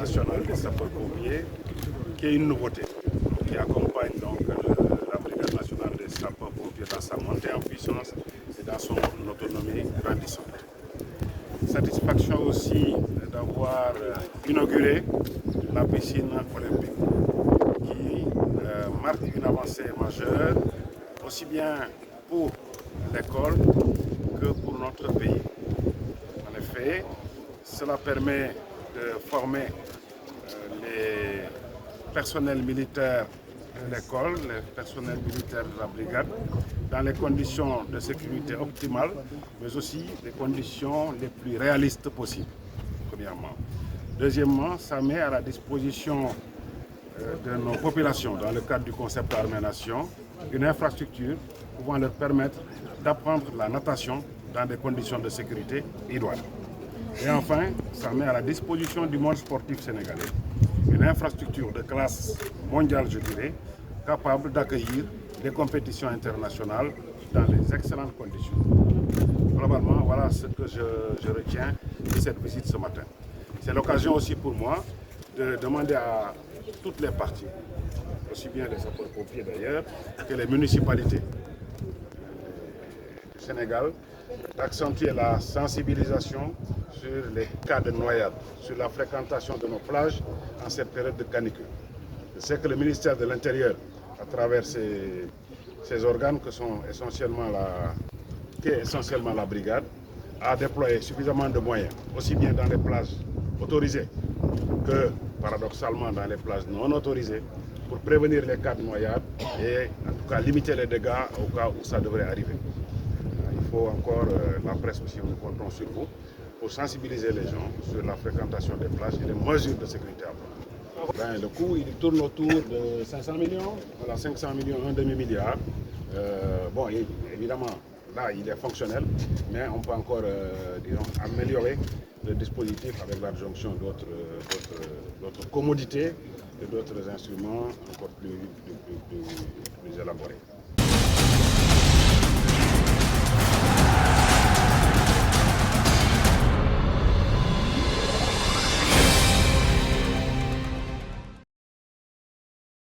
national des sapeurs-pompiers, qui est une nouveauté, qui accompagne donc la Brigade nationale des sapeurs-pompiers dans sa montée en puissance et dans son autonomie grandissante. Satisfaction aussi d'avoir inauguré la piscine olympique, qui marque une avancée majeure, aussi bien pour l'école que pour notre pays. En effet, cela permet de former les personnels militaires de l'école, les personnels militaires de la brigade, dans les conditions de sécurité optimales, mais aussi les conditions les plus réalistes possibles, premièrement. Deuxièmement, ça met à la disposition de nos populations, dans le cadre du concept Armée-Nation, une infrastructure pouvant leur permettre d'apprendre la natation dans des conditions de sécurité idoines. Et enfin, ça met à la disposition du monde sportif sénégalais une infrastructure de classe mondiale, je dirais, capable d'accueillir des compétitions internationales dans les excellentes conditions. Globalement, voilà ce que je retiens de cette visite ce matin. C'est l'occasion aussi pour moi de demander à toutes les parties, aussi bien les sapeurs-pompiers d'ailleurs, que les municipalités du Sénégal, d'accentuer la sensibilisation sur les cas de noyade, sur la fréquentation de nos plages en cette période de canicule. Je sais que le ministère de l'Intérieur, à travers ses organes qui est essentiellement la brigade, a déployé suffisamment de moyens, aussi bien dans les plages autorisées que, paradoxalement, dans les plages non autorisées, pour prévenir les cas de noyade et en tout cas limiter les dégâts au cas où ça devrait arriver. Il faut encore, la presse aussi, nous comptons sur vous, pour sensibiliser les gens sur la fréquentation des plages et les mesures de sécurité à prendre. Le coût, il tourne autour de 500 millions, voilà, 500 millions, un demi-milliard. Bon, évidemment, là, il est fonctionnel, mais on peut encore améliorer le dispositif avec l'adjonction d'autres commodités et d'autres instruments encore plus élaborés.